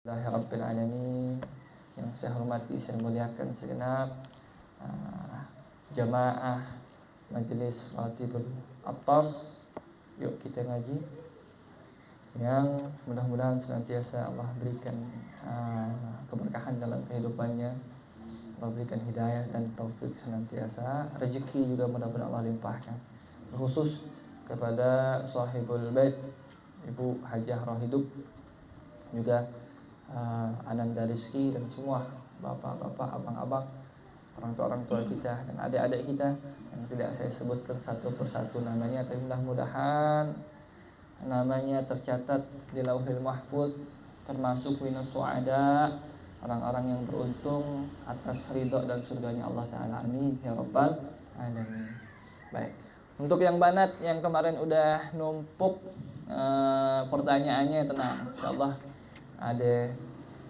Rabbil alamin. Yang saya hormati, saya muliakan segenap jamaah Majelis Ratibul Atas. Yuk kita ngaji, yang mudah-mudahan senantiasa Allah berikan keberkahan dalam kehidupannya, Allah berikan hidayah dan taufik senantiasa. Rezeki juga mudah-mudahan Allah limpahkan, khusus kepada sahibul bait Ibu Hajah Rohidup, juga Ananda Rizki, dan semua bapak-bapak, abang-abang, orang tua kita dan adik-adik kita yang tidak saya sebutkan satu persatu namanya, tapi mudah-mudahan namanya tercatat di Lauhil Mahfuz termasuk minas suada, orang-orang yang beruntung atas ridho dan surganya Allah Ta'ala. Amin ya rabbal alamin. Baik, untuk yang banat yang kemarin udah numpuk pertanyaannya, tenang, insyaallah ada,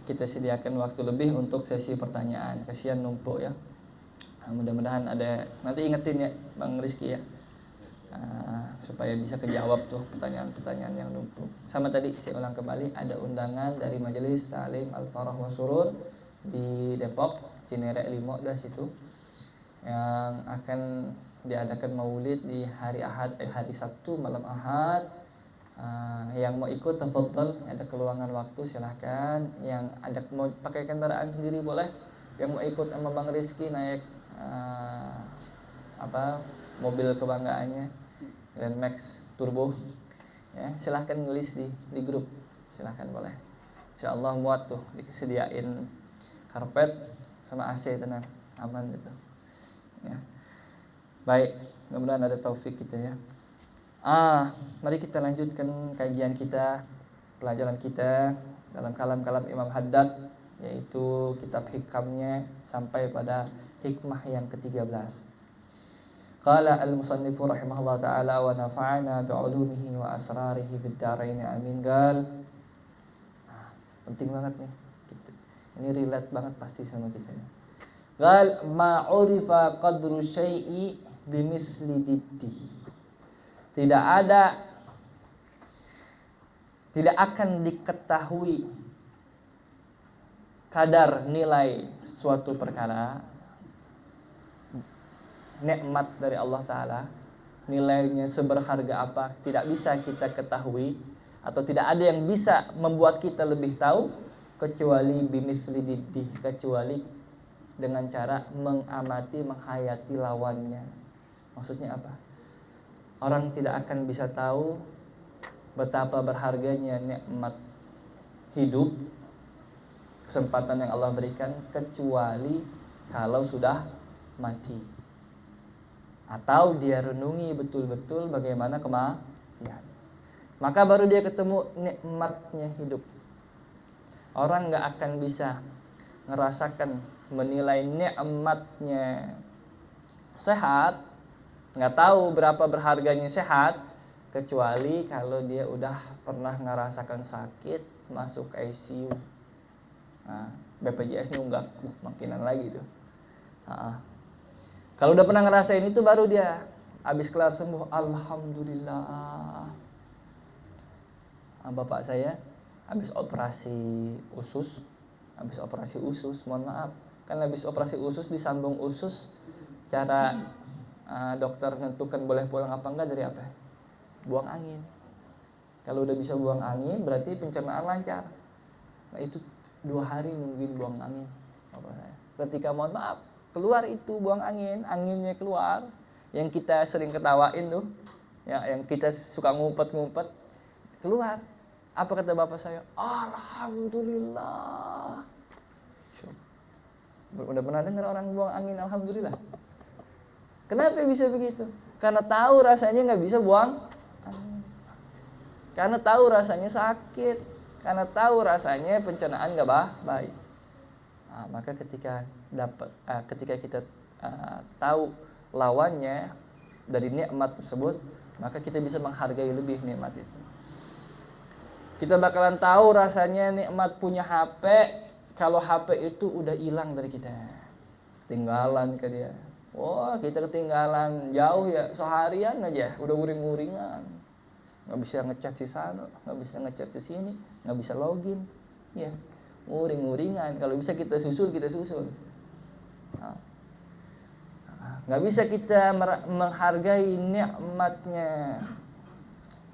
kita sediakan waktu lebih untuk sesi pertanyaan. Kasihan numpuk ya. Mudah-mudahan ada, nanti ingetin ya Bang Rizky ya, supaya bisa kejawab tuh pertanyaan-pertanyaan yang numpuk. Sama tadi saya ulang kembali, ada undangan dari Majelis Ta'lim Al-Farah wa Surur di Depok, Cinere 15 itu, yang akan diadakan maulid di hari Ahad, hari Sabtu malam Ahad. Yang mau ikut tafadhol, ada keluangan waktu silahkan. Yang ada mau pakai kendaraan sendiri boleh. Yang mau ikut sama Bang Rizky naik mobil kebanggaannya Grand Max Turbo ya, silahkan ngelis di grup, silahkan boleh. Insyaallah muat tuh, disediain karpet sama AC, tenang, aman gitu ya. Baik, mudah-mudahan ada taufik kita ya. Mari kita lanjutkan kajian kita, pelajaran kita dalam kalam-kalam Imam Haddad, yaitu kitab hikamnya sampai pada hikmah yang ke-13. Qala al-musannifu rahimahullah ta'ala wa nafa'ana bi'ulumihi wa asrarihi fid dharain amin. Penting banget nih. Ini relate banget pasti sama kita. Qal ma'urifa qadru syai'i bimisli diddihi. Tidak akan diketahui kadar nilai suatu perkara, nikmat dari Allah Ta'ala, nilainya seberharga apa, tidak bisa kita ketahui, atau tidak ada yang bisa membuat kita lebih tahu kecuali bimisli diddih, kecuali dengan cara mengamati, menghayati lawannya. Maksudnya apa? Orang tidak akan bisa tahu betapa berharganya nikmat hidup, kesempatan yang Allah berikan, kecuali kalau sudah mati, atau dia renungi betul-betul bagaimana kematian, maka baru dia ketemu nikmatnya hidup. Orang gak akan bisa ngerasakan, menilai nikmatnya sehat, nggak tahu berapa berharganya sehat, kecuali kalau dia udah pernah ngerasakan sakit, masuk ICU. BPJS nunggak, makinan lagi tuh. Kalau udah pernah ngerasain itu, baru dia habis kelar sembuh, alhamdulillah. Bapak saya habis operasi usus, mohon maaf, kan habis operasi usus, disambung usus, cara dokter menentukan boleh pulang apa enggak dari apa? Buang angin. Kalau udah bisa buang angin, berarti pencernaan lancar. Nah itu 2 hari nungguin buang angin. Ketika mohon maaf keluar itu buang angin, anginnya keluar, yang kita sering ketawain tuh, ya, yang kita suka ngumpet-ngumpet, keluar. Apa kata bapak saya? Alhamdulillah. Udah pernah dengar orang buang angin alhamdulillah? Kenapa bisa begitu? Karena tahu rasanya nggak bisa buang angin. Karena tahu rasanya sakit. Karena tahu rasanya pencernaan nggak baik. Maka ketika kita tahu lawannya dari nikmat tersebut, maka kita bisa menghargai lebih nikmat itu. Kita bakalan tahu rasanya nikmat punya HP kalau HP itu udah hilang dari kita, tinggalan ke dia. Wah, kita ketinggalan jauh ya, seharian aja udah uring-uringan, nggak bisa ngechat si sana, nggak bisa ngechat si sini, nggak bisa login, ya. nguring-nguringan. Kalau bisa kita susul. Nah, nggak bisa kita menghargai nikmatnya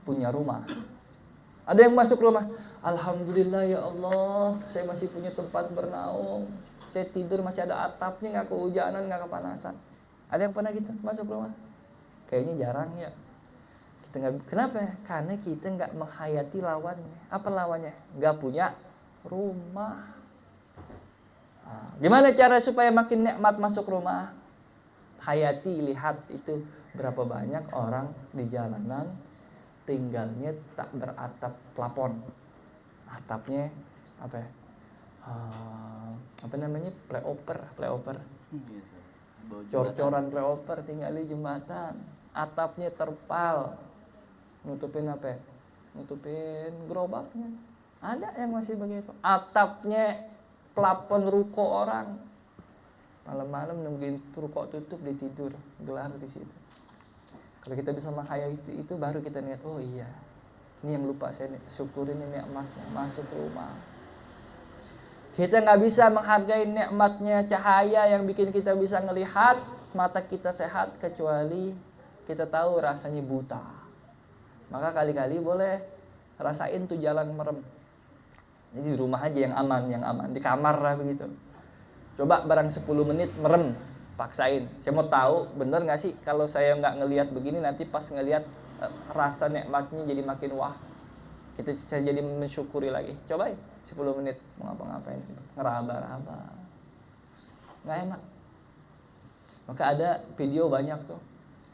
punya rumah. Ada yang masuk rumah, alhamdulillah ya Allah, saya masih punya tempat bernaung, saya tidur masih ada atapnya, nggak kehujanan, nggak kepanasan. Ada yang pernah gitu masuk rumah? Kayaknya jarang ya. Kita nggak, kenapa? Karena kita nggak menghayati lawannya. Apa lawannya? Nggak punya rumah. Nah, gimana cara supaya makin nikmat masuk rumah? Hayati, lihat itu berapa banyak orang di jalanan tinggalnya tak beratap plafon, atapnya apa ya? Apa namanya, playover, cor-coran playover, tinggal di jembatan, atapnya terpal, nutupin apa ya? Nutupin gerobaknya. Ada yang masih begitu, atapnya plafon ruko orang, malam-malam nungguin ruko tutup, dia tidur gelar di situ. Kalau kita bisa menghayati itu, baru kita lihat, oh iya, ini yang lupa saya syukurin ini nikmatnya masuk rumah. Kita nggak bisa menghargai nikmatnya cahaya yang bikin kita bisa ngelihat, mata kita sehat, kecuali kita tahu rasanya buta. Maka kali-kali boleh rasain tuh jalan merem. Jadi di rumah aja yang aman, di kamar lah begitu. Coba barang 10 menit merem, paksain. Saya mau tahu bener nggak sih kalau saya nggak ngelihat begini, nanti pas ngelihat rasa nikmatnya jadi makin wah. Kita jadi mensyukuri lagi. Coba 10 menit mau ngapa-ngapain, ngeraba-raba, nggak enak. Maka ada video banyak tuh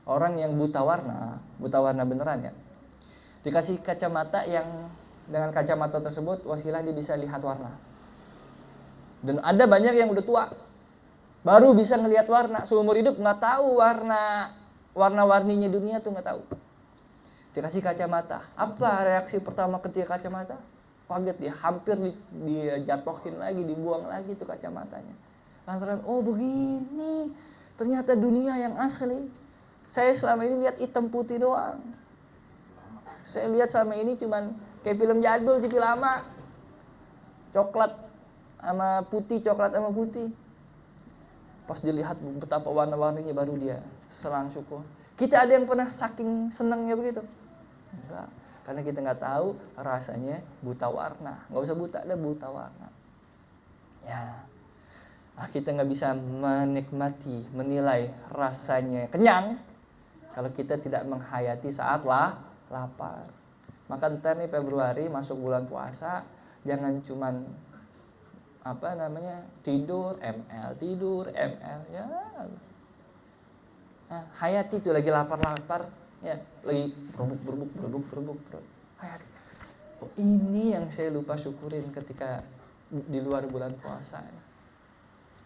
orang yang buta warna beneran ya, dikasih kacamata yang dengan kacamata tersebut wasilah dia bisa lihat warna. Dan ada banyak yang udah tua baru bisa ngelihat warna, seumur hidup nggak tahu warna-warninya dunia tuh nggak tahu. Dikasih kacamata, apa reaksi pertama ketika kacamata? Kaget dia, hampir dijatuhin lagi, dibuang lagi tuh kacamatanya. Lantaran, oh begini, ternyata dunia yang asli. Saya selama ini lihat hitam putih doang. Saya lihat selama ini cuman kayak film jadul, TV lama, coklat sama putih. Pas dilihat betapa warna-warninya, baru dia serang syukur. Kita ada yang pernah saking senangnya begitu? Enggak, karena kita nggak tahu rasanya buta warna. Nggak usah buta, ada buta warna. Ya, kita nggak bisa menikmati, menilai rasanya kenyang kalau kita tidak menghayati saat lapar. Maka ntar nih Februari masuk bulan puasa, jangan cuman tidur ML ya. Nah, hayati itu lagi lapar ya, lagi berbuk. Hayati. Oh, ini yang saya lupa syukurin ketika di luar bulan puasa.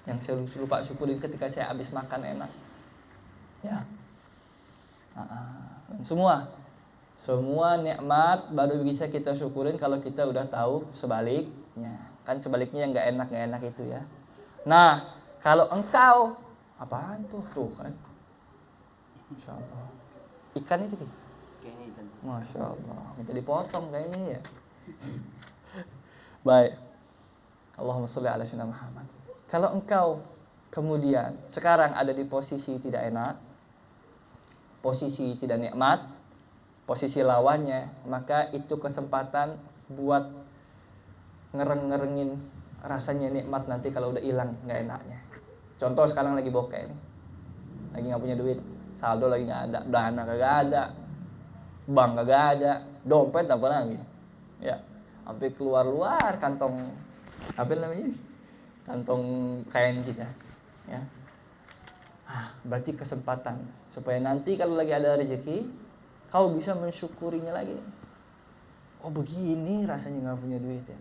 Yang saya lupa syukurin ketika saya habis makan enak. Ya. Semua nikmat baru bisa kita syukurin kalau kita udah tahu sebaliknya. Kan sebaliknya yang nggak enak itu ya. Nah, kalau engkau apaan tuh kan? Masya Allah. Ikan itu kan? Kayaknya ikan. Masya Allah. Minta dipotong kayaknya ya. Baik. Allahumma sholli ala sayyidina Muhammad. Kalau engkau kemudian sekarang ada di posisi tidak enak, posisi tidak nikmat, posisi lawannya, maka itu kesempatan buat ngerengin rasanya nikmat nanti kalau udah hilang nggak enaknya. Contoh sekarang lagi bokeh nih, lagi nggak punya duit, saldo lagi nggak ada, dana kagak ada, bank kagak ada, dompet apa lagi, ya, sampai keluar kantong kantong kain kita, ya. Berarti kesempatan supaya nanti kalau lagi ada rezeki, kau bisa mensyukurinya lagi. Oh begini rasanya nggak punya duit ya.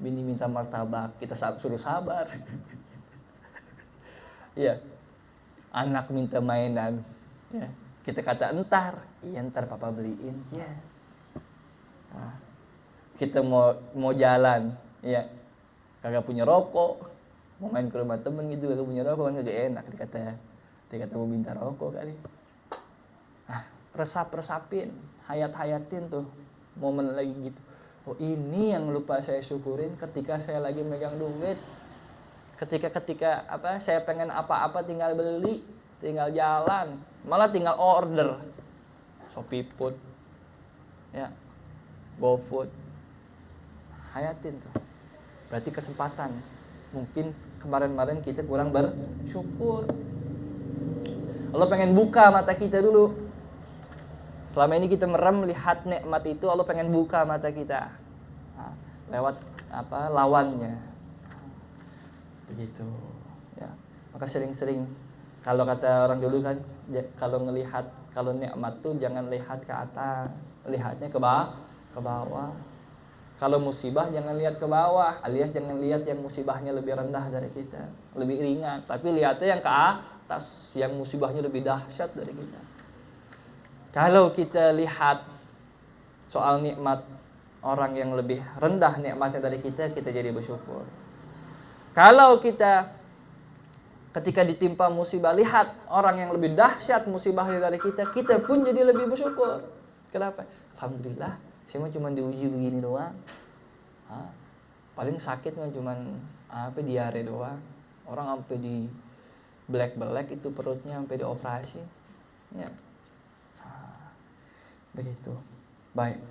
Bini minta martabak, kita suruh sabar. Iya. Anak minta mainan, ya. Kita kata ntar papa beliin, ya. Kita mau jalan, ya. Kagak punya rokok, mau main ke rumah temen gitu, kagak punya rokok kan kagak enak, dikata mau minta rokok kali. Resapin, hayatin tuh momen lagi gitu. Oh ini yang lupa saya syukurin ketika saya lagi megang duit. Ketika saya pengen apa-apa tinggal beli, tinggal jalan, malah tinggal order. Shopee Food, ya, GoFood, hayatin tuh. Berarti kesempatan. Mungkin kemarin-kemarin kita kurang bersyukur. Allah pengen buka mata kita dulu. Selama ini kita merem melihat nikmat itu, Allah pengen buka mata kita. Nah, lewat lawannya. Begitu. Ya. Maka sering-sering kalau kata orang dulu kan, kalau nikmat tuh jangan lihat ke atas, lihatnya ke bawah. Kalau musibah jangan lihat ke bawah, alias jangan lihat yang musibahnya lebih rendah dari kita, lebih ringan, tapi lihatnya yang ke atas, yang musibahnya lebih dahsyat dari kita. Kalau kita lihat soal nikmat orang yang lebih rendah nikmatnya dari kita jadi bersyukur. Kalau kita ketika ditimpa musibah lihat orang yang lebih dahsyat musibahnya dari kita pun jadi lebih bersyukur. Kenapa? Alhamdulillah, saya mah cuma diuji begini doang. Paling sakit mah cuma diare doang. Orang sampai di black itu perutnya sampai dioperasi. Ya. Begitu. Baik.